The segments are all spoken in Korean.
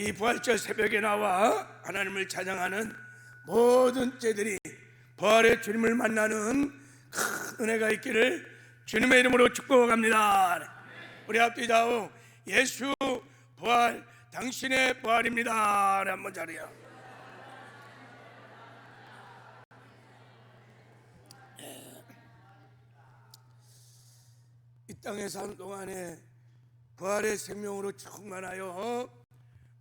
이 부활절 새벽에 나와 하나님을 찬양하는 모든 제들이 부활의 주님을 만나는 큰 은혜가 있기를 주님의 이름으로 축복합니다. 우리 앞뒤좌우 예수 부활, 당신의 부활입니다. 한번 자리야. 이 땅에 사는 동안에 부활의 생명으로 충만하여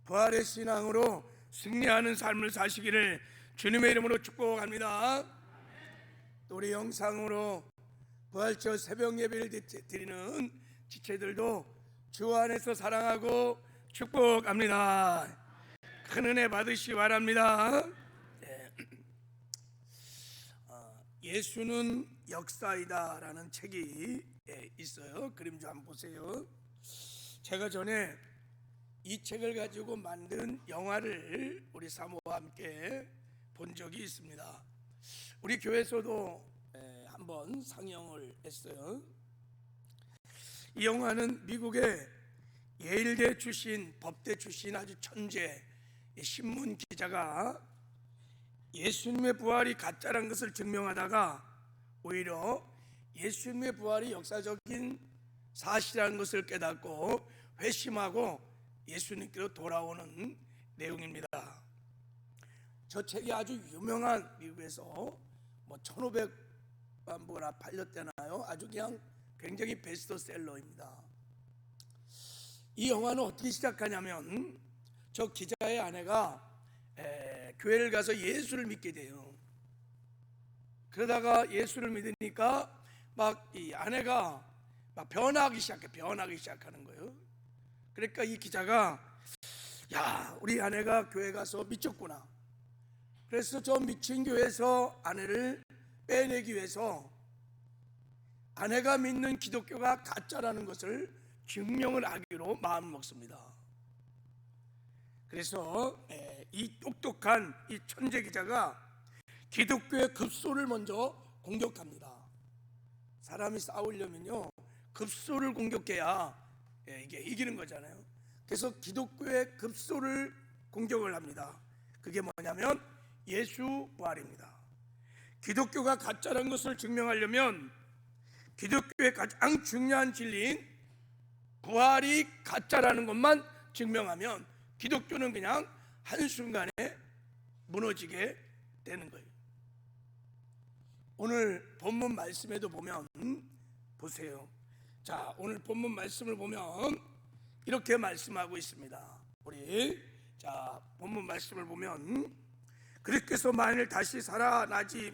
부활의 신앙으로 승리하는 삶을 사시기를 주님의 이름으로 축복합니다. 또 우리 영상으로 부활절 새벽 예배를 드리는 지체들도 주 안에서 사랑하고 축복합니다. 큰 은혜 받으시기 바랍니다. 예수는 역사이다라는 책이 있어요. 그림 좀 한번 보세요. 제가 전에 이 책을 가지고 만든 영화를 우리 사모와 함께 본 적이 있습니다. 우리 교회에서도 한번 상영을 했어요. 이 영화는 미국의 예일대 출신, 법대 출신 아주 천재 신문 기자가 예수님의 부활이 가짜란 것을 증명하다가 오히려 예수님의 부활이 역사적인 사실이라는 것을 깨닫고 회심하고 예수님께로 돌아오는 내용입니다. 저 책이 아주 유명한, 미국에서 뭐 1500만 부나 팔렸대나요? 아주 그냥 굉장히 베스트셀러입니다. 이 영화는 어떻게 시작하냐면 저 기자의 아내가 교회를 가서 예수를 믿게 돼요. 그러다가 예수를 믿으니까 막 이 아내가 막 변하기 시작하는 거예요. 그러니까 이 기자가 야, 우리 아내가 교회 가서 미쳤구나. 그래서 저 미친 교회에서 아내를 빼내기 위해서 아내가 믿는 기독교가 가짜라는 것을 증명을 하기로 마음을 먹습니다. 그래서 이 똑똑한 이 천재 기자가 기독교의 급소를 먼저 공격합니다. 사람이 싸우려면요 급소를 공격해야 이게 이기는 거잖아요. 그래서 기독교의 급소를 공격을 합니다. 그게 뭐냐면 예수 부활입니다. 기독교가 가짜라는 것을 증명하려면 기독교의 가장 중요한 진리인 부활이 가짜라는 것만 증명하면 기독교는 그냥 한순간에 무너지게 되는 거예요. 오늘 본문 말씀에도 보면 보세요. 자, 오늘 본문 말씀을 보면 이렇게 말씀하고 있습니다. 우리 자, 본문 말씀을 보면 그리스도께서 만일 다시 살아나지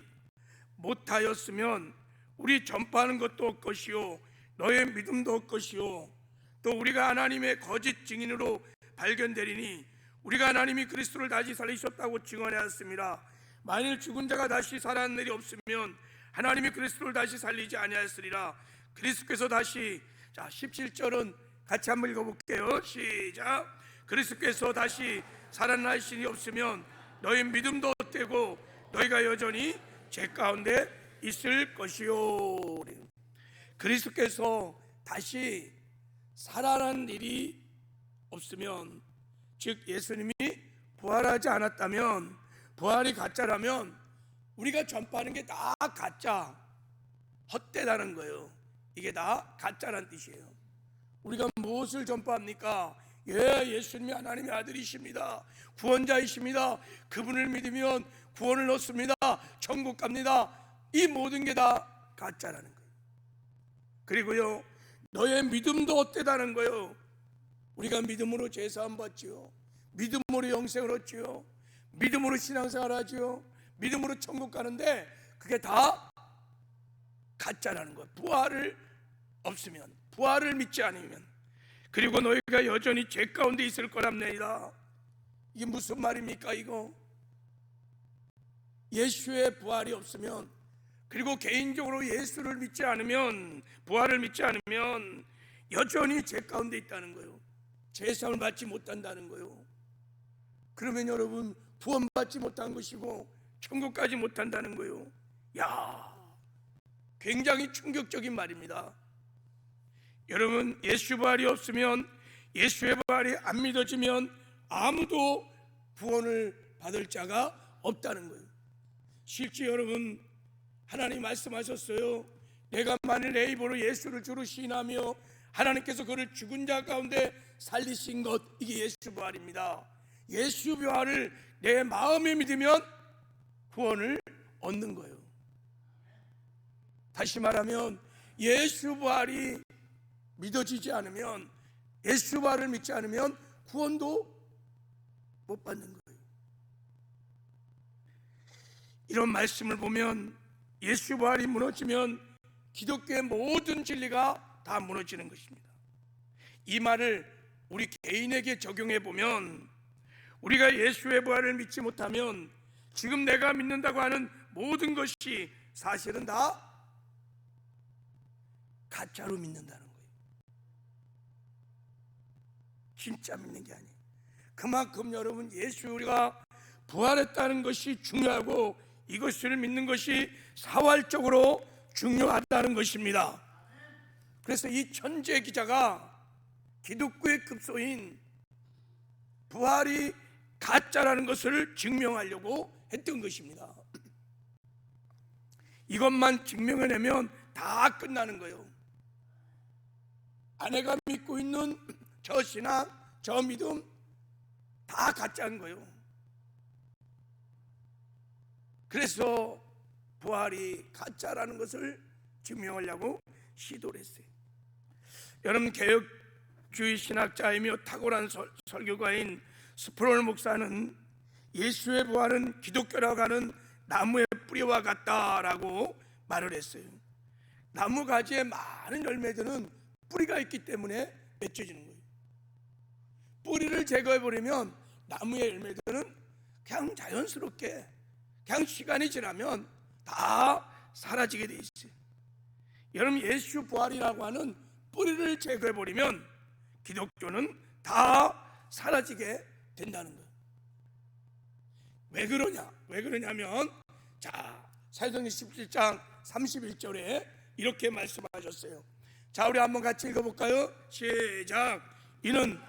못하였으면 우리 전파하는 것도 없것이요 너의 믿음도 없것이요 또 우리가 하나님의 거짓 증인으로 발견되리니 우리가 하나님이 그리스도를 다시 살리셨다고 증언하였습니다. 만일 죽은 자가 다시 살아난 일이 없으면 하나님이 그리스도를 다시 살리지 아니하였으리라. 그리스도께서 다시, 자 17절은 같이 한번 읽어볼게요. 시작. 그리스도께서 다시 살아나신 일이 없으면 너희 믿음도 헛되고 너희가 여전히 죄 가운데 있을 것이요. 그리스도께서 다시 살아난 일이 없으면, 즉 예수님이 부활하지 않았다면, 부활이 가짜라면 우리가 전파하는 게 다 가짜, 헛되다는 거예요. 이게 다 가짜란 뜻이에요. 우리가 무엇을 전파합니까? 예수님이 하나님의 아들이십니다, 구원자이십니다, 그분을 믿으면 구원을 얻습니다, 천국 갑니다. 이 모든 게 다 가짜라는 거예요. 그리고요 너의 믿음도 헛되다는 거예요. 우리가 믿음으로 제사함 받지요, 믿음으로 영생을 얻지요, 믿음으로 신앙생활 하지요, 믿음으로 천국 가는데 그게 다 가짜라는 거예요. 부활을 없으면, 부활을 믿지 않으면. 그리고 너희가 여전히 죄 가운데 있을 거랍니다. 이게 무슨 말입니까? 이거 예수의 부활이 없으면, 그리고 개인적으로 예수를 믿지 않으면, 부활을 믿지 않으면 여전히 죄 가운데 있다는 거예요. 제사를 받지 못한다는 거예요. 그러면 여러분 구원받지 못한 것이고 천국 가지 못한다는 거예요. 야, 굉장히 충격적인 말입니다. 여러분 예수 부활이 없으면, 예수의 부활이 안 믿어지면 아무도 구원을 받을 자가 없다는 거예요. 실제 여러분, 하나님 말씀하셨어요. 내가 만일 내 입으로 예수를 주로 시인하며 하나님께서 그를 죽은 자 가운데 살리신 것, 이게 예수 부활입니다. 예수 부활을 내 마음에 믿으면 구원을 얻는 거예요. 다시 말하면 예수 부활이 믿어지지 않으면, 예수 부활을 믿지 않으면 구원도 못 받는 거예요. 이런 말씀을 보면 예수 부활이 무너지면 기독교의 모든 진리가 다 무너지는 것입니다. 이 말을 우리 개인에게 적용해 보면, 우리가 예수의 부활을 믿지 못하면 지금 내가 믿는다고 하는 모든 것이 사실은 다 가짜로 믿는다는 거예요. 진짜 믿는 게 아니에요. 그만큼 여러분, 예수 우리가 부활했다는 것이 중요하고 이것을 믿는 것이 사활적으로 중요하다는 것입니다. 그래서 이 천재 기자가 기독교의 급소인 부활이 가짜라는 것을 증명하려고 했던 것입니다. 이것만 증명해내면 다 끝나는 거예요. 아내가 믿고 있는 저 신앙, 저 믿음 다 가짜인 거예요. 그래서 부활이 가짜라는 것을 증명하려고 시도를 했어요. 여러분, 개혁주의 신학자이며 탁월한 설교가인 스프롤 목사는 예수의 부활은 기독교라고 하는 나무의 뿌리와 같다라고 말을 했어요. 나무 가지에 많은 열매들은 뿌리가 있기 때문에 맺혀지는 거예요. 뿌리를 제거해버리면 나무의 열매들은 그냥 자연스럽게, 그냥 시간이 지나면 다 사라지게 돼 있어요. 여러분, 예수 부활이라고 하는 뿌리를 제거해버리면 기독교는 다 사라지게 된다는 거예요. 왜 그러냐면, 자, 사도행전 17장 31절에 이렇게 말씀하셨어요. 자, 우리 한번 같이 읽어볼까요? 시작. 이는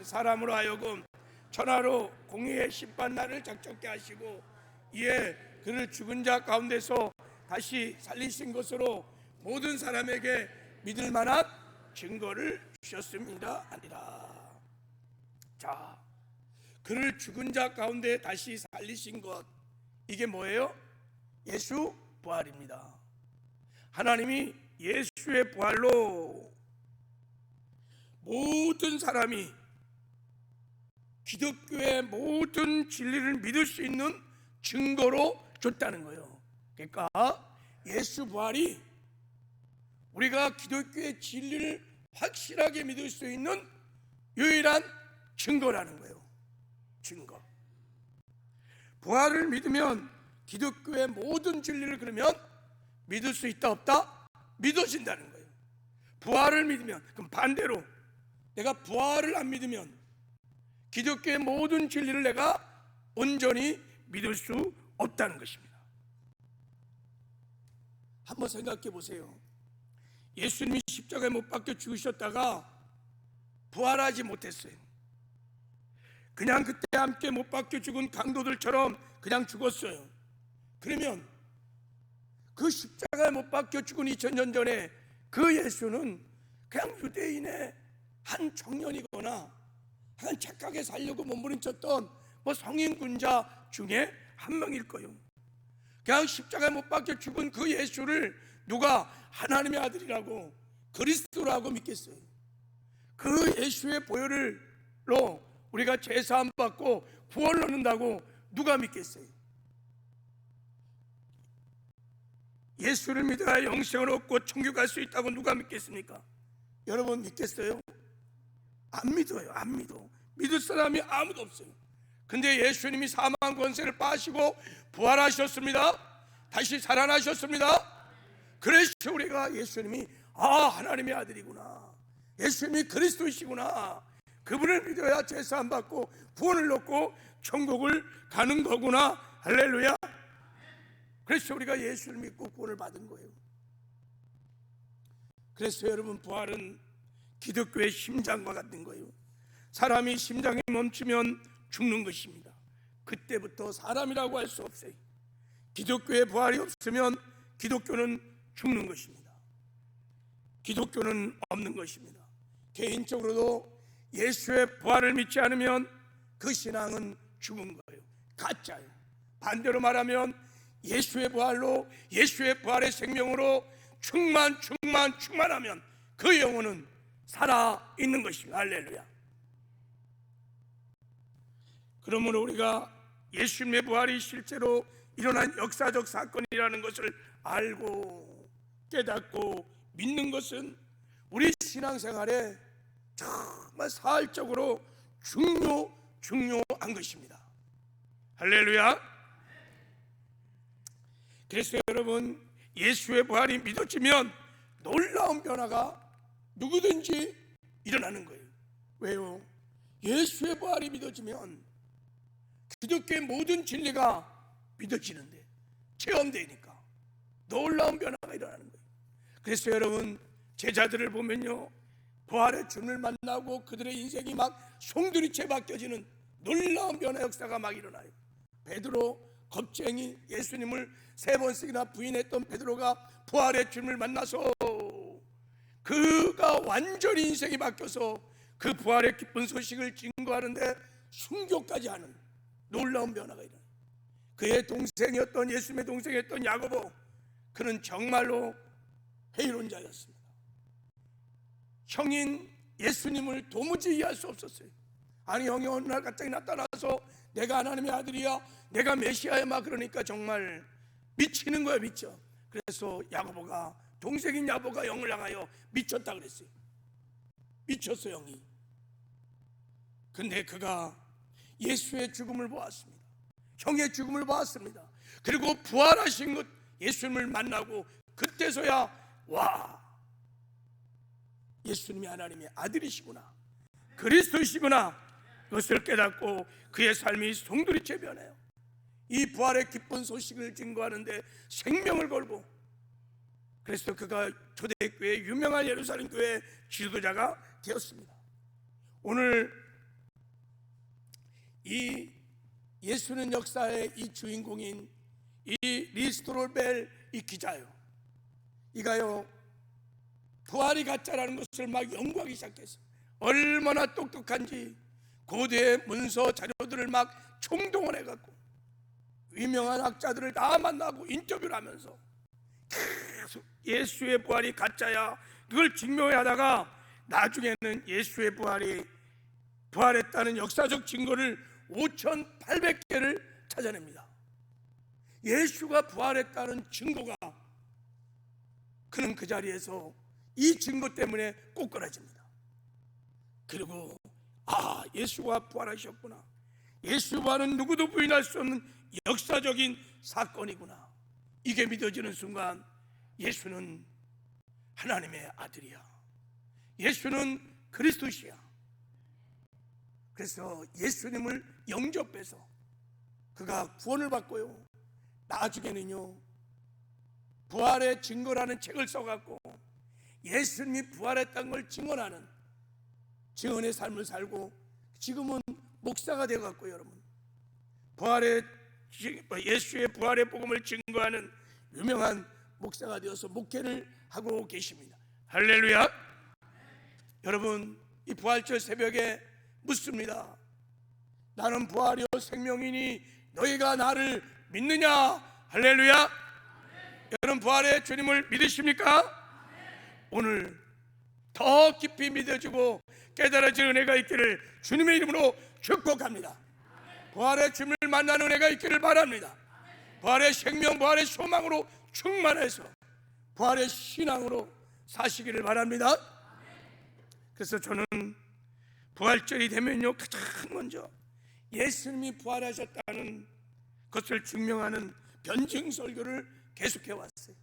사람으로 하여금 천하로 공의의 심판날을 작정케 하시고 이에 그를 죽은 자 가운데서 다시 살리신 것으로 모든 사람에게 믿을 만한 증거를 주셨습니다 아니라. 자, 그를 죽은 자 가운데 다시 살리신 것, 이게 뭐예요? 예수 부활입니다. 하나님이 예수의 부활로 모든 사람이 기독교의 모든 진리를 믿을 수 있는 증거로 줬다는 거예요. 그러니까 예수 부활이 우리가 기독교의 진리를 확실하게 믿을 수 있는 유일한 증거라는 거예요. 증거. 부활을 믿으면 기독교의 모든 진리를 그러면 믿을 수 있다 없다? 믿어진다는 거예요. 부활을 믿으면, 그럼 반대로 내가 부활을 안 믿으면 기독교의 모든 진리를 내가 온전히 믿을 수 없다는 것입니다. 한번 생각해 보세요. 예수님이 십자가에 못 박혀 죽으셨다가 부활하지 못했어요. 그냥 그때 함께 못 박혀 죽은 강도들처럼 그냥 죽었어요. 그러면 그 십자가에 못 박혀 죽은 2000년 전에 그 예수는 그냥 유대인의 한 청년이거나 한 착하게 살려고 몸부림쳤던 뭐 성인군자 중에 한 명일 거예요. 그냥 십자가에 못 박혀 죽은 그 예수를 누가 하나님의 아들이라고, 그리스도라고 믿겠어요? 그 예수의 보혈로 우리가 제사함 받고 구원을 얻는다고 누가 믿겠어요? 예수를 믿어야 영생을 얻고 천국 갈 수 있다고 누가 믿겠습니까? 여러분 믿겠어요? 안 믿어요. 안 믿어. 믿을 사람이 아무도 없어요. 근데 예수님이 사망 권세를 빠시고 부활하셨습니다. 다시 살아나셨습니다. 그래서 우리가 예수님이 하나님의 아들이구나, 예수님이 그리스도이시구나, 그분을 믿어야 제사함 받고 구원을 얻고 천국을 가는 거구나. 할렐루야. 그래서 우리가 예수를 믿고 구원을 받은 거예요. 그래서 여러분, 부활은 기독교의 심장과 같은 거예요. 사람이 심장이 멈추면 죽는 것입니다. 그때부터 사람이라고 할 수 없어요. 기독교의 부활이 없으면 기독교는 죽는 것입니다. 기독교는 없는 것입니다. 개인적으로도 예수의 부활을 믿지 않으면 그 신앙은 죽은 거예요. 가짜예요. 반대로 말하면 예수의 부활로, 예수의 부활의 생명으로 충만하면 그 영혼은 살아있는 것입니다. 할렐루야. 그러므로 우리가 예수님의 부활이 실제로 일어난 역사적 사건이라는 것을 알고 깨닫고 믿는 것은 우리 신앙생활에 정말 사활적으로 중요한 것입니다. 할렐루야. 그래서 여러분, 예수의 부활이 믿어지면 놀라운 변화가 누구든지 일어나는 거예요. 왜요? 예수의 부활이 믿어지면 기독교의 모든 진리가 믿어지는데, 체험되니까 놀라운 변화가 일어나는 거예요. 그래서 여러분, 제자들을 보면요, 부활의 주님을 만나고 그들의 인생이 막 송두리째 바뀌어지는 놀라운 변화 역사가 막 일어나요. 베드로, 겁쟁이, 예수님을 3번씩이나 부인했던 베드로가 부활의 주님을 만나서 그가 완전히 인생이 바뀌어서 그 부활의 기쁜 소식을 증거하는데 순교까지 하는 놀라운 변화가 일어나요. 그의 동생이었던, 예수님의 동생이었던 야고보, 그는 정말로 회의론자였습니다. 형인 예수님을 도무지 이해할 수 없었어요. 아니, 형이 어느 날 갑자기 나타나서 내가 하나님의 아들이야, 내가 메시아야 막 그러니까 정말 미치는 거야, 미쳐. 그래서 야고보가, 동생인 야고보가 형을 향하여 미쳤다 그랬어요. 미쳤어, 형이. 근데 그가 예수의 죽음을 보았습니다. 형의 죽음을 보았습니다. 그리고 부활하신 것, 예수님을 만나고 그때서야 와, 예수님이 하나님의 아들이시구나, 그리스도이시구나, 그것을 깨닫고 그의 삶이 송두리째 변해요. 이 부활의 기쁜 소식을 증거하는데 생명을 걸고, 그래서 그가 초대교회, 유명한 예루살렘 교회 지도자가 되었습니다. 오늘 이 예수는 역사의 이 주인공인 이 리스토롤벨 이 기자요, 이가요 부활이 가짜라는 것을 막 연구하기 시작했어요. 얼마나 똑똑한지 고대의 문서 자료들을 막 총동원해갖고 유명한 학자들을 다 만나고 인터뷰를 하면서 계속 예수의 부활이 가짜야, 그걸 증명하다가 나중에는 예수의 부활이 부활했다는 역사적 증거를 5,800개를 찾아냅니다. 예수가 부활했다는 증거가, 그는 그 자리에서 이 증거 때문에 꼬꾸라집니다. 그리고 예수가 부활하셨구나, 예수 부활은 누구도 부인할 수 없는 역사적인 사건이구나, 이게 믿어지는 순간 예수는 하나님의 아들이야, 예수는 그리스도시야. 그래서 예수님을 영접해서 그가 구원을 받고요, 나중에는요 부활의 증거라는 책을 써갖고 예수님이 부활했다는 걸 증언하는 증언의 삶을 살고, 지금은 목사가 되어갖고 여러분, 예수의 부활의 복음을 증거하는 유명한 목사가 되어서 목회를 하고 계십니다. 할렐루야. 여러분, 이 부활절 새벽에 묻습니다. 나는 부활이요 생명이니 너희가 나를 믿느냐? 할렐루야. 여러분, 부활의 주님을 믿으십니까? 오늘 더 깊이 믿어지고 깨달아질 은혜가 있기를 주님의 이름으로 축복합니다. 부활의 주님을 만나는 은혜가 있기를 바랍니다. 부활의 생명, 부활의 소망으로 충만해서 부활의 신앙으로 사시기를 바랍니다. 그래서 저는 부활절이 되면요 가장 먼저 예수님이 부활하셨다는 것을 증명하는 변증 설교를 계속해 왔어요.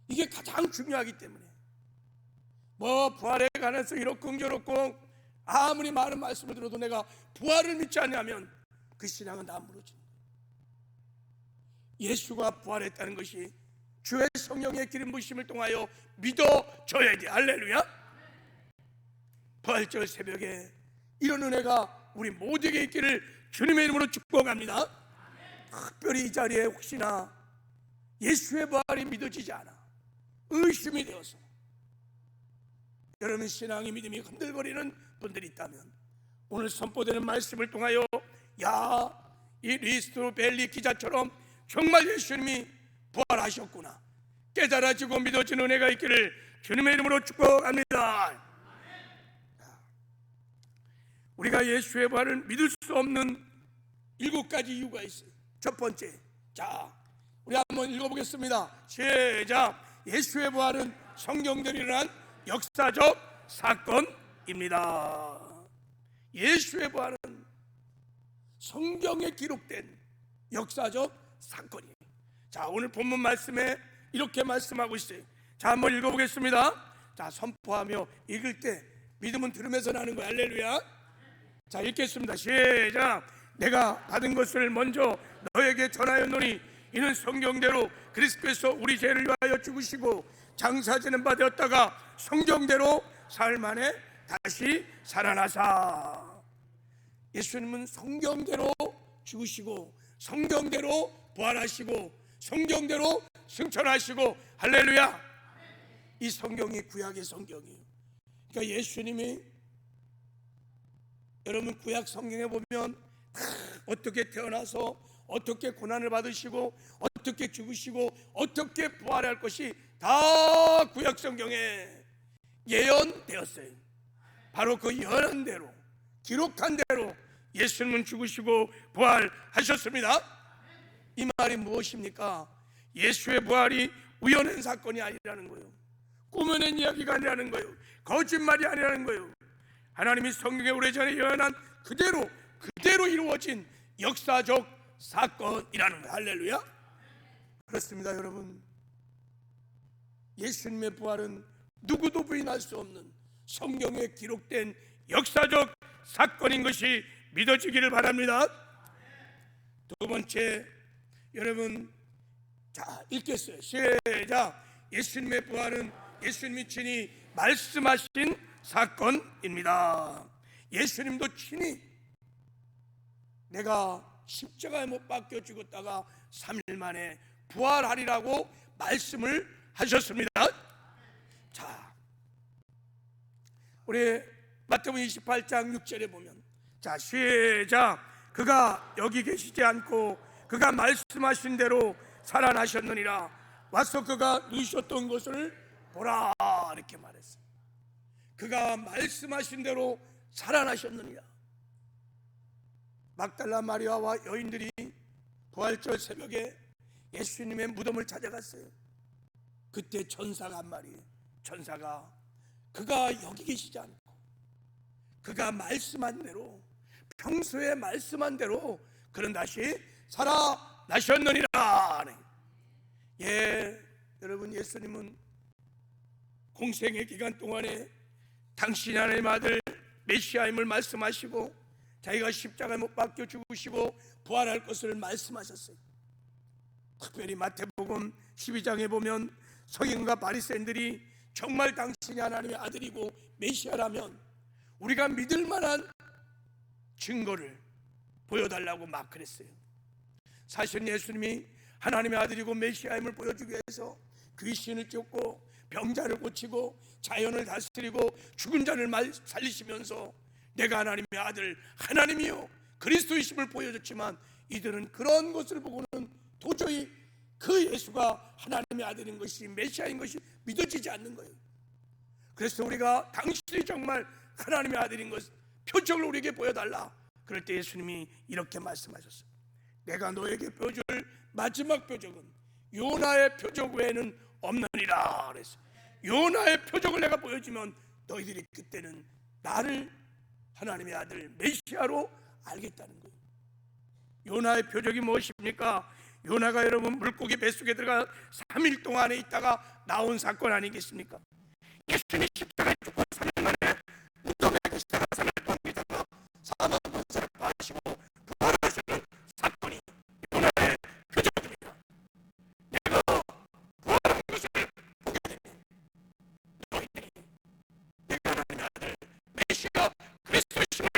이게 가장 중요하기 때문에 부활에 관해서 이렇고 저렇고 아무리 많은 말씀을 들어도 내가 부활을 믿지 않냐면 그 신앙은 다 무너집니다. 예수가 부활했다는 것이 주의 성령의 기름 부으심을 통하여 믿어져야 돼. 할렐루야. 부활절 새벽에 이런 은혜가 우리 모두에게 있기를 주님의 이름으로 축복합니다. 특별히 이 자리에 혹시나 예수의 부활이 믿어지지 않아 의심이 되어서 여러분 신앙의 믿음이 흔들거리는 분들이 있다면 오늘 선포되는 말씀을 통하여 이 리스트로 벨리 기자처럼 정말 예수님이 부활하셨구나 깨달아지고 믿어지는 은혜가 있기를 주님의 이름으로 축복합니다. 우리가 예수의 부활을 믿을 수 없는 7가지 이유가 있어요. 첫 번째, 자 우리 한번 읽어보겠습니다. 시작. 예수의 부활은 성경대로 일어난 역사적 사건입니다. 예수의 부활은 성경에 기록된 역사적 사건이에요. 자 오늘 본문 말씀에 이렇게 말씀하고 있어요. 자 한번 읽어보겠습니다. 자 선포하며 읽을 때 믿음은 들으면서 나는 거야. 할렐루야. 자 읽겠습니다. 시작. 내가 받은 것을 먼저 너에게 전하였노니 이는 성경대로 그리스도께서 우리 죄를 위하여 죽으시고 장사지는 바 되었다가 성경대로 사흘 만에 다시 살아나사. 예수님은 성경대로 죽으시고 성경대로 부활하시고 성경대로 승천하시고 할렐루야. 이 성경이 구약의 성경이에요. 그러니까 예수님이 여러분 구약 성경에 보면 어떻게 태어나서 어떻게 고난을 받으시고 어떻게 죽으시고 어떻게 부활할 것이 다 구약 성경에 예언되었어요. 바로 그 예언대로 기록한 대로 예수님은 죽으시고 부활하셨습니다. 이 말이 무엇입니까? 예수의 부활이 우연한 사건이 아니라는 거예요. 꾸며낸 이야기가 아니라는 거예요. 거짓말이 아니라는 거예요. 하나님이 성경에 오래전에 예언한 그대로 이루어진 역사적 사건이라는 거예요. 할렐루야. 그렇습니다. 여러분, 예수님의 부활은 누구도 부인할 수 없는 성경에 기록된 역사적 사건인 것이 믿어지기를 바랍니다. 두 번째, 여러분 자 읽겠어요. 시작. 예수님의 부활은 예수님이 친히 말씀하신 사건입니다. 예수님도 친히 내가 십자가에 못 박혀 죽었다가 3일 만에 부활하리라고 말씀을 하셨습니다. 자, 우리 마태복음 28장 6절에 보면 자 시작. 그가 여기 계시지 않고 그가 말씀하신 대로 살아나셨느니라. 와서 그가 누우셨던 것을 보라 이렇게 말했어요. 그가 말씀하신 대로 살아나셨느니라. 막달라 마리아와 여인들이 부활절 새벽에 예수님의 무덤을 찾아갔어요. 그때 천사가 한 마리, 천사가 그가 여기 계시지 않고 그가 말씀한 대로 평소에 말씀한 대로 그는 다시 살아나셨느니라. 예, 여러분, 예수님은 공생의 기간 동안에 당신이 하나님의 아들 메시아임을 말씀하시고 자기가 십자가에 못 박혀 죽으시고 부활할 것을 말씀하셨어요. 특별히 마태복음 12장에 보면 서기관과 바리새인들이 정말 당신이 하나님의 아들이고 메시아라면 우리가 믿을 만한 증거를 보여달라고 막 그랬어요. 사실 예수님이 하나님의 아들이고 메시아임을 보여주기 위해서 귀신을 쫓고 병자를 고치고 자연을 다스리고 죽은 자를 살리시면서 내가 하나님의 아들 하나님이요 그리스도이심을 보여줬지만 이들은 그런 것을 보고는 도저히 그 예수가 하나님의 아들인 것이 메시아인 것이 믿어지지 않는 거예요. 그래서 우리가 당신이 정말 하나님의 아들인 것 표적을 우리에게 보여달라. 그럴 때 예수님이 이렇게 말씀하셨어요. 내가 너에게 보여줄 마지막 표적은 요나의 표적 외에는 없느니라. 그래서 요나의 표적을 내가 보여주면 너희들이 그때는 나를 하나님의 아들 메시아로 알겠다는 거예요. 요나의 표적이 무엇입니까? 요나가 여러분 물고기 뱃속에 들어가 3일 동안에 있다가 나온 사건 아니겠습니까? 예수님이 십자가에 죽고 3일 만에 무덤에 계시다가 3일 동안 있다가 사망 권세를 받으시고 부활하시는 사건이 요나의 표적입니다. 내가 부활한 것을 보게 되면 너희들이 내가 하나님의 아들 메시아 그리스도이심을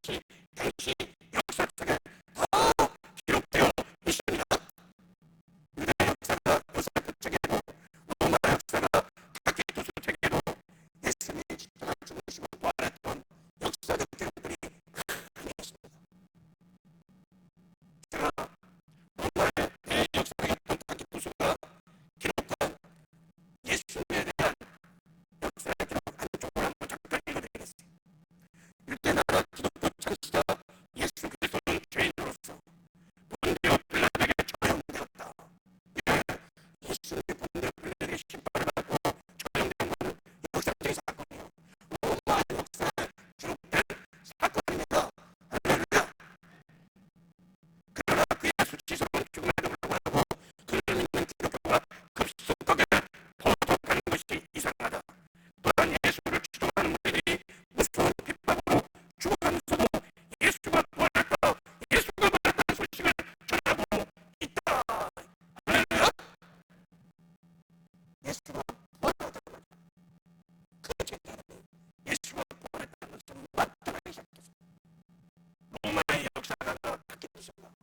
것이 당시 역사 속에 다 기록되어 있습니다. 유대 역사가 요사도 책에도, 로마 역사가 타키투스 책에도 예수님이 십자가에 죽으시고 부활했던 역사적 기록들이 많이 있습니다. 제가 로마의 대역사에 있던 타키투스가 기록한 예수님에 대한 역사의 기록 한쪽을 한번 잠깐 읽어드리겠습니다. 유대나라 기독교 창시자 예수 그리스도는 죄인으로서 본디오 빌라도에게 처형되었다. 예수님이 본디오 빌라도에게 신발을 받고 처형된 것은 역사적인 사건이요, 로마 역사에 기록된 사건입니다. 할렐루야. 그러나 그의 수치스러운 죽음에도 불구하고 그를 믿는 기독교가 급속하게 포독하는 것이 이상하다. 또한 예수를 추종하는 무리들이 무서운 핍박으로 죽어가면서도 예수가 부활했다, 예수가 부활했다는 소식을 전하고 있다. 할렐루야. 예수가 부활했다는 거죠. 그 제자는 예수가 부활했다는 것을 나타나기 시작했습니다. 로마의 역사가가 바뀌었습니다.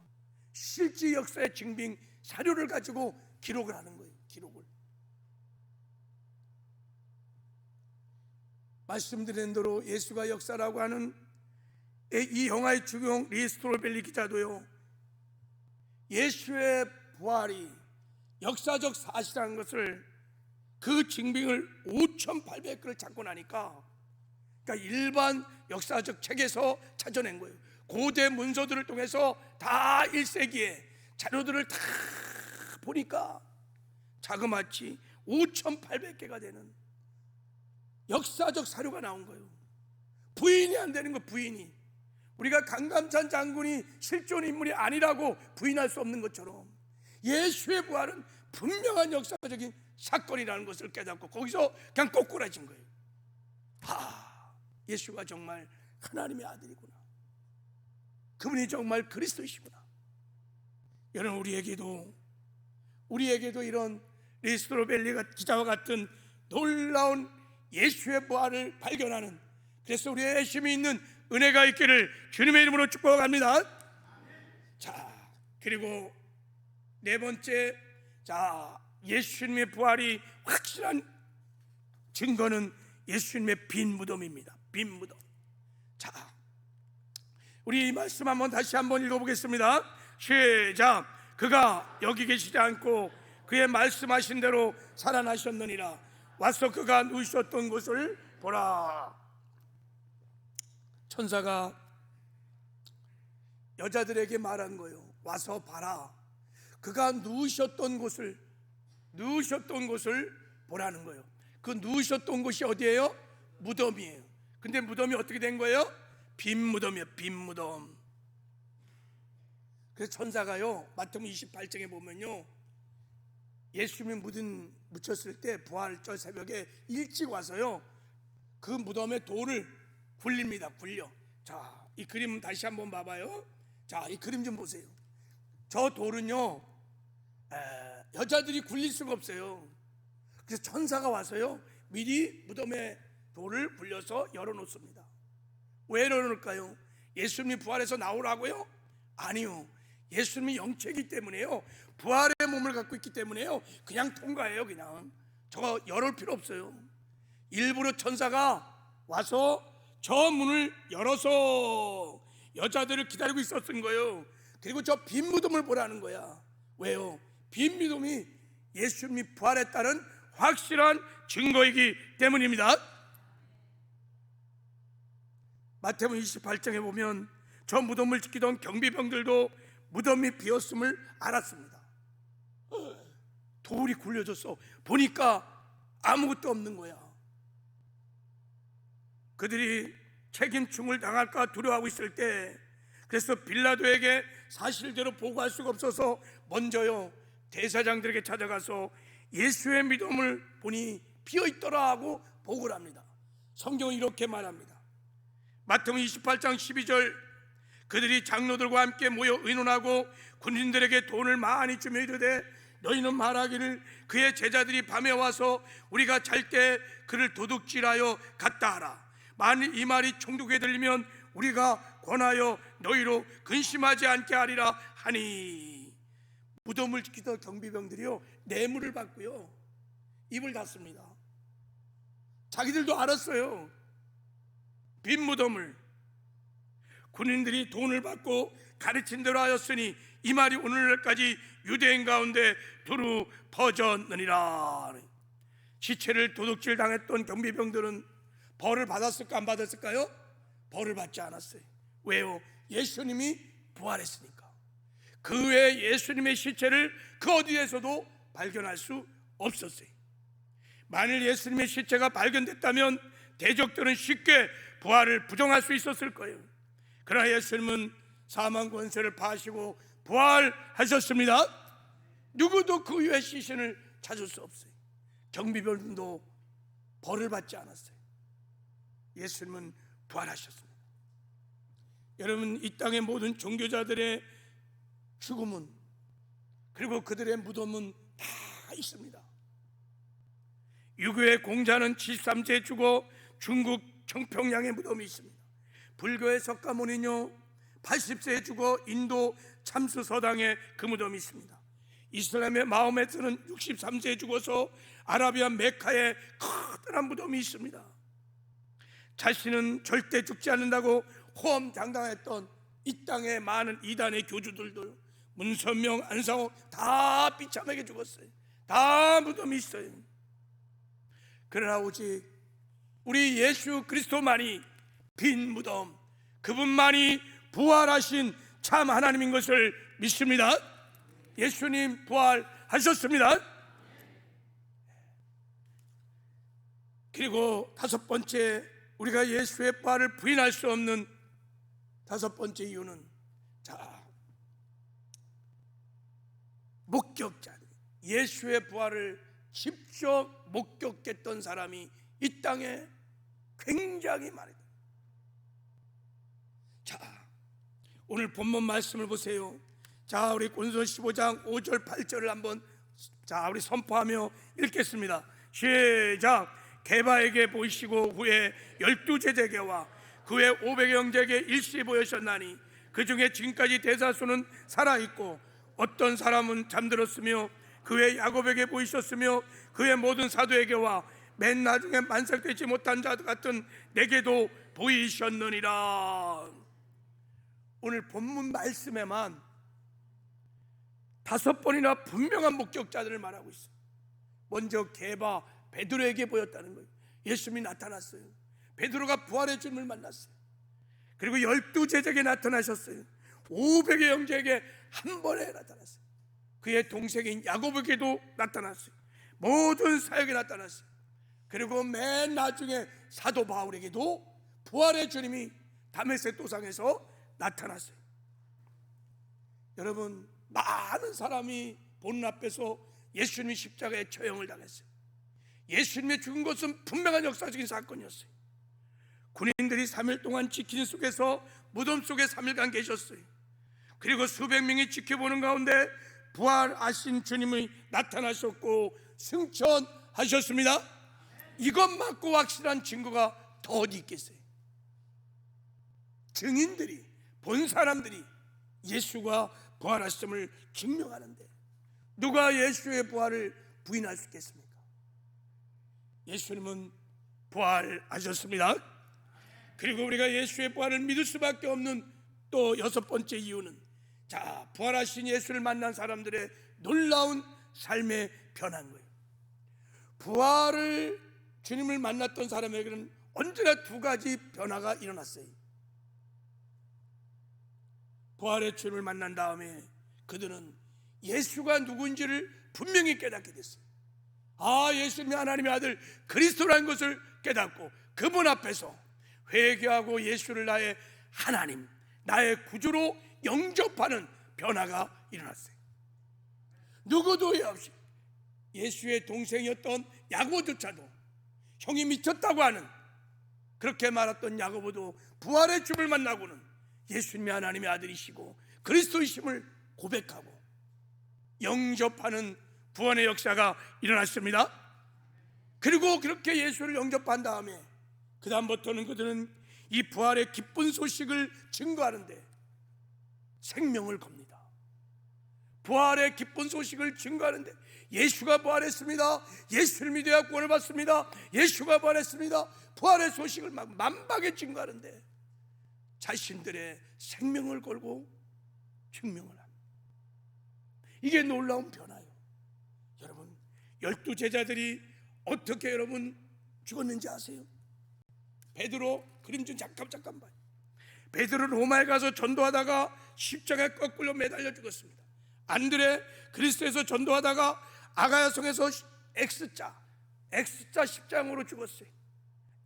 실제 역사의 증빙 사료를 가지고 기록을 하는 거예요. 기록을. 말씀드린 대로 예수가 역사라고 하는 이 영화의 주인공 리스토로벨리 기자도요, 예수의 부활이 역사적 사실이라는 것을, 그 증빙을 5,800글을 찾고 나니까, 그러니까 일반 역사적 책에서 찾아낸 거예요. 고대 문서들을 통해서 다 1세기에 자료들을 다 보니까 자그마치 5,800개가 되는 역사적 사료가 나온 거예요. 부인이 안 되는 거. 부인이, 우리가 강감찬 장군이 실존 인물이 아니라고 부인할 수 없는 것처럼 예수의 부활은 분명한 역사적인 사건이라는 것을 깨닫고 거기서 그냥 꼬꾸라진 거예요. 예수가 정말 하나님의 아들이구나, 그분이 정말 그리스도이시구나. 여러분, 우리에게도 이런 리스토로벨리 기자와 같은 놀라운 예수의 부활을 발견하는, 그래서 우리의 열심히 있는 은혜가 있기를 주님의 이름으로 축복합니다. 자, 그리고 네 번째, 예수님의 부활이 확실한 증거는 예수님의 빈 무덤입니다. 빈 무덤. 자, 우리 이 말씀 다시 한번 읽어보겠습니다. 시작. 그가 여기 계시지 않고 그의 말씀하신 대로 살아나셨느니라. 와서 그가 누우셨던 곳을 보라. 천사가 여자들에게 말한 거예요. 와서 봐라. 그가 누우셨던 곳을 보라는 거예요. 그 누우셨던 곳이 어디예요? 무덤이에요. 근데 무덤이 어떻게 된 거예요? 빈 무덤이에요. 빈 무덤. 그래서 천사가요, 마태복음 28장에 보면요, 예수님이 묻혔을 때 부활절 새벽에 일찍 와서요, 그 무덤에 돌을 굴립니다. 굴려. 자, 이 그림 다시 한번 봐봐요. 자, 이 그림 좀 보세요. 저 돌은요, 여자들이 굴릴 수가 없어요. 그래서 천사가 와서요, 미리 무덤에 돌을 굴려서 열어놓습니다. 왜 열어놓을까요? 예수님이 부활해서 나오라고요? 아니요. 예수님이 영체이기 때문에요, 부활의 몸을 갖고 있기 때문에요, 그냥 통과해요. 그냥 저거 열을 필요 없어요. 일부러 천사가 와서 저 문을 열어서 여자들을 기다리고 있었던 거예요. 그리고 저 빈 무덤을 보라는 거야. 왜요? 빈 무덤이 예수님이 부활했다는 확실한 증거이기 때문입니다. 마태복음 28장에 보면 저 무덤을 지키던 경비병들도 무덤이 비었음을 알았습니다. 돌이 굴려져서 보니까 아무것도 없는 거야. 그들이 책임충을 당할까 두려워하고 있을 때, 그래서 빌라도에게 사실대로 보고할 수가 없어서 먼저요, 대사장들에게 찾아가서 예수의 무덤을 보니 비어있더라 하고 보고를 합니다. 성경은 이렇게 말합니다. 마태복음 28장 12절, 그들이 장로들과 함께 모여 의논하고 군인들에게 돈을 많이 주며 이르되, 너희는 말하기를 그의 제자들이 밤에 와서 우리가 잘 때 그를 도둑질하여 갔다 하라. 만일 이 말이 총독에게 들리면 우리가 권하여 너희로 근심하지 않게 하리라 하니. 무덤을 지키던 경비병들이요, 뇌물을 받고요 입을 닫습니다. 자기들도 알았어요. 빈 무덤을. 군인들이 돈을 받고 가르친 대로 하였으니 이 말이 오늘날까지 유대인 가운데 두루 퍼졌느니라. 시체를 도둑질 당했던 경비병들은 벌을 받았을까 안 받았을까요? 벌을 받지 않았어요. 왜요? 예수님이 부활했으니까. 그 외에 예수님의 시체를 그 어디에서도 발견할 수 없었어요. 만일 예수님의 시체가 발견됐다면 대적들은 쉽게 부활을 부정할 수 있었을 거예요. 그러나 예수님은 사망 권세를 파시고 부활하셨습니다. 누구도 그 위에 시신을 찾을 수 없어요. 경비병도 벌을 받지 않았어요. 예수님은 부활하셨습니다. 여러분, 이 땅의 모든 종교자들의 죽음은, 그리고 그들의 무덤은 다 있습니다. 유교의 공자는 73세에 죽어 중국 청평양에 무덤이 있습니다. 불교의 석가모니는요 80세에 죽어 인도 참수 서당에 그 무덤이 있습니다. 이슬람의 마호메트는 63세에 죽어서 아라비아 메카에 커다란 무덤이 있습니다. 자신은 절대 죽지 않는다고 호언장담했던 이 땅의 많은 이단의 교주들도 문선명, 안상호 다 비참하게 죽었어요. 다 무덤이 있어요. 그러나 오직 우리 예수 그리스도만이 빈 무덤, 그분만이 부활하신 참 하나님인 것을 믿습니다. 예수님 부활하셨습니다. 그리고 다섯 번째, 우리가 예수의 부활을 부인할 수 없는 다섯 번째 이유는, 목격자들, 예수의 부활을 직접 목격했던 사람이 이 땅에 굉장히 많습니다. 오늘 본문 말씀을 보세요. 우리 고린도서 15장 5절 8절을 한번 우리 선포하며 읽겠습니다. 시작. 게바에게 보이시고 후에 12제자에게와 그 외 500의 형제에게 일시 보이셨나니 그 중에 지금까지 대다수는 살아있고 어떤 사람은 잠들었으며 그 외 야곱에게 보이셨으며 그 외 모든 사도에게와 맨 나중에 만삭되지 못한 자 같은 내게도 보이셨느니라. 오늘 본문 말씀에만 5번이나 분명한 목격자들을 말하고 있어요. 먼저 게바 베드로에게 보였다는 거예요. 예수님이 나타났어요. 베드로가 부활의 주님을 만났어요. 그리고 12제자에게 나타나셨어요. 500의 형제에게 한 번에 나타났어요. 그의 동생인 야곱에게도 나타났어요. 모든 사역에 나타났어요. 그리고 맨 나중에 사도 바울에게도 부활의 주님이 다메섹 도상에서 나타났어요. 여러분, 많은 사람이 보는 앞에서 예수님이 십자가에 처형을 당했어요. 예수님의 죽은 것은 분명한 역사적인 사건이었어요. 군인들이 3일 동안 지키는 속에서 무덤 속에 3일간 계셨어요. 그리고 수백 명이 지켜보는 가운데 부활하신 주님이 나타나셨고 승천하셨습니다. 이것 맞고 확실한 증거가 더 어디 있겠어요? 증인들이, 본 사람들이 예수가 부활하심을 증명하는데 누가 예수의 부활을 부인할 수 있겠습니까? 예수님은 부활하셨습니다. 그리고 우리가 예수의 부활을 믿을 수밖에 없는 또 여섯 번째 이유는, 부활하신 예수를 만난 사람들의 놀라운 삶의 변화인 거예요. 부활을 주님을 만났던 사람에게는 언제나 두 가지 변화가 일어났어요. 부활의 주님을 만난 다음에 그들은 예수가 누구인지를 분명히 깨닫게 됐어요. 예수님이 하나님의 아들 그리스도라는 것을 깨닫고 그분 앞에서 회개하고 예수를 나의 하나님, 나의 구주로 영접하는 변화가 일어났어요. 누구도 없이 예수의 동생이었던 야고보조차도, 형이 미쳤다고 하는 그렇게 말했던 야고보도 부활의 주를 만나고는 예수님이 하나님의 아들이시고 그리스도이심을 고백하고 영접하는 구원의 역사가 일어났습니다. 그리고 그렇게 예수를 영접한 다음에 그 다음부터는 그들은 이 부활의 기쁜 소식을 증거하는데 생명을 겁니다. 부활의 기쁜 소식을 증거하는데 예수가 부활했습니다, 예수를 믿어야 구원을 받습니다, 예수가 부활했습니다, 부활의 소식을 막 만박에 증거하는데 자신들의 생명을 걸고 증명을 합니다. 이게 놀라운 변화예요. 여러분, 12 제자들이 어떻게 여러분 죽었는지 아세요? 베드로, 그림 좀 잠깐 봐요. 베드로 로마에 가서 전도하다가 십자가에 거꾸로 매달려 죽었습니다. 안드레 그리스도에서 전도하다가 아가야성에서 X자 10장으로 죽었어요.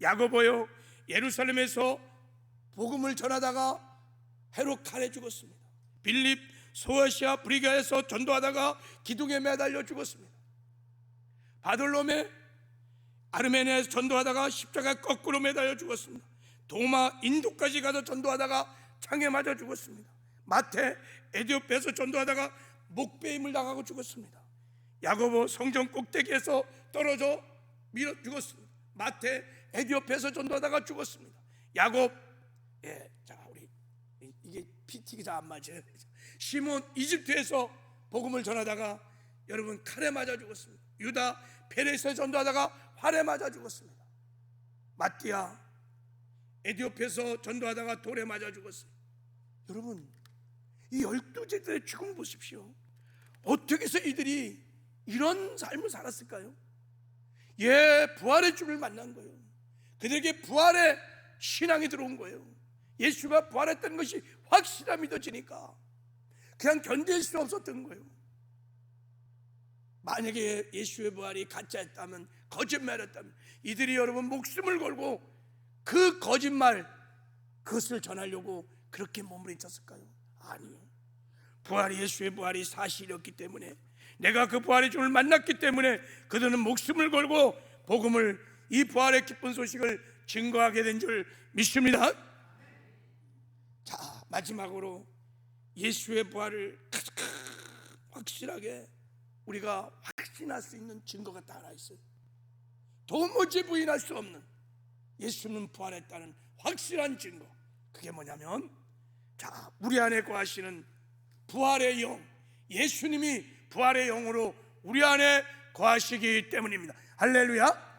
야고보요, 예루살렘에서 복음을 전하다가 헤롯 칼에 죽었습니다. 빌립 소아시아 브리가에서 전도하다가 기둥에 매달려 죽었습니다. 바돌로메 아르메니아에서 전도하다가 십자가에 거꾸로 매달려 죽었습니다. 도마 인도까지 가서 전도하다가 창에 맞아 죽었습니다. 마태 에디오피아에서 전도하다가 목베임을 당하고 죽었습니다. 야고보 성전 꼭대기에서 떨어져 밀어 죽었습니다. 마태 에디오피아에서 전도하다가 죽었습니다. 야곱, 자 우리 이게 PT가 잘 안 맞아요. 시몬 이집트에서 복음을 전하다가 여러분 칼에 맞아 죽었습니다. 유다 페레스에 전도하다가 활에 맞아 죽었습니다. 마띠아 에디오피아에서 전도하다가 돌에 맞아 죽었어요. 여러분, 이 12제자의 죽음 보십시오. 어떻게 해서 이들이 이런 삶을 살았을까요? 부활의 주를 만난 거예요. 그들에게 부활의 신앙이 들어온 거예요. 예수가 부활했다는 것이 확실하 믿어지니까 그냥 견딜 수 없었던 거예요. 만약에 예수의 부활이 가짜였다면, 거짓말이었다면 이들이 여러분 목숨을 걸고 그 거짓말, 그것을 전하려고 그렇게 몸부림쳤을까요? 아니요. 예수의 부활이 사실이었기 때문에, 내가 그 부활의 주를 만났기 때문에 그들은 목숨을 걸고 복음을, 이 부활의 기쁜 소식을 증거하게 된 줄 믿습니다. 자, 마지막으로 예수의 부활을 가장 확실하게 우리가 확신할 수 있는 증거가 딱 하나 있어요. 도무지 부인할 수 없는, 예수는 부활했다는 확실한 증거. 그게 뭐냐면, 자, 우리 안에 거하시는 부활의 영, 예수님이 부활의 영으로 우리 안에 거하시기 때문입니다. 할렐루야.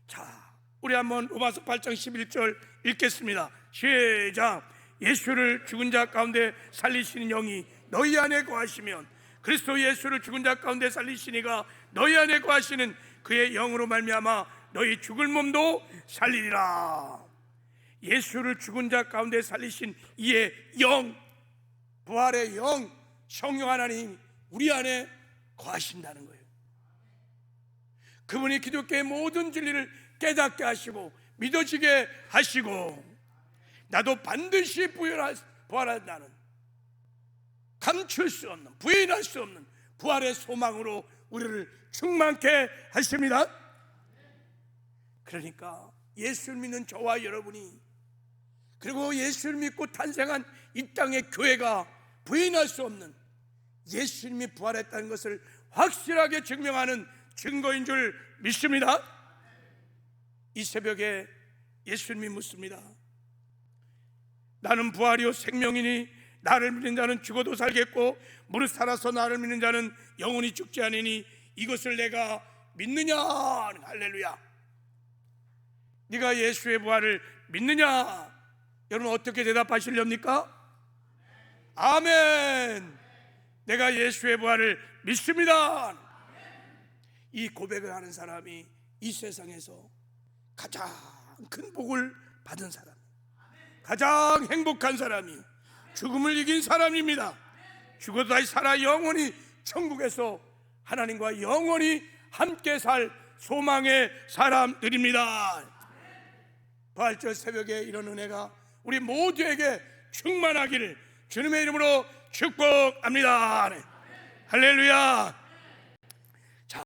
자, 우리 한번 로마서 8장 11절 읽겠습니다. 시작. 예수를 죽은 자 가운데 살리시는 영이 너희 안에 거하시면 그리스도 예수를 죽은 자 가운데 살리시니가 너희 안에 거하시는 그의 영으로 말미암아 너희 죽을 몸도 살리리라. 예수를 죽은 자 가운데 살리신 이의 영, 부활의 영, 성령 하나님 우리 안에 거하신다는 거예요. 그분이 기독교의 모든 진리를 깨닫게 하시고 믿어지게 하시고, 나도 반드시 부활한다는, 감출 수 없는, 부인할 수 없는 부활의 소망으로 우리를 충만케 하십니다. 그러니까 예수를 믿는 저와 여러분이, 그리고 예수를 믿고 탄생한 이 땅의 교회가 부인할 수 없는 예수님이 부활했다는 것을 확실하게 증명하는 증거인 줄 믿습니다. 이 새벽에 예수님이 묻습니다. 나는 부활이요 생명이니 나를 믿는 자는 죽어도 살겠고 무릇 살아서 나를 믿는 자는 영원히 죽지 않으니 이것을 내가 믿느냐? 할렐루야. 네가 예수의 부활을 믿느냐? 여러분 어떻게 대답하시렵니까? 아멘. 내가 예수의 부활을 믿습니다. 이 고백을 하는 사람이 이 세상에서 가장 큰 복을 받은 사람, 가장 행복한 사람이, 죽음을 이긴 사람입니다. 죽어도 다시 살아 영원히 천국에서 하나님과 영원히 함께 살 소망의 사람들입니다. 부활절 새벽에 이런 은혜가 우리 모두에게 충만하기를 주님의 이름으로 축복합니다. 할렐루야.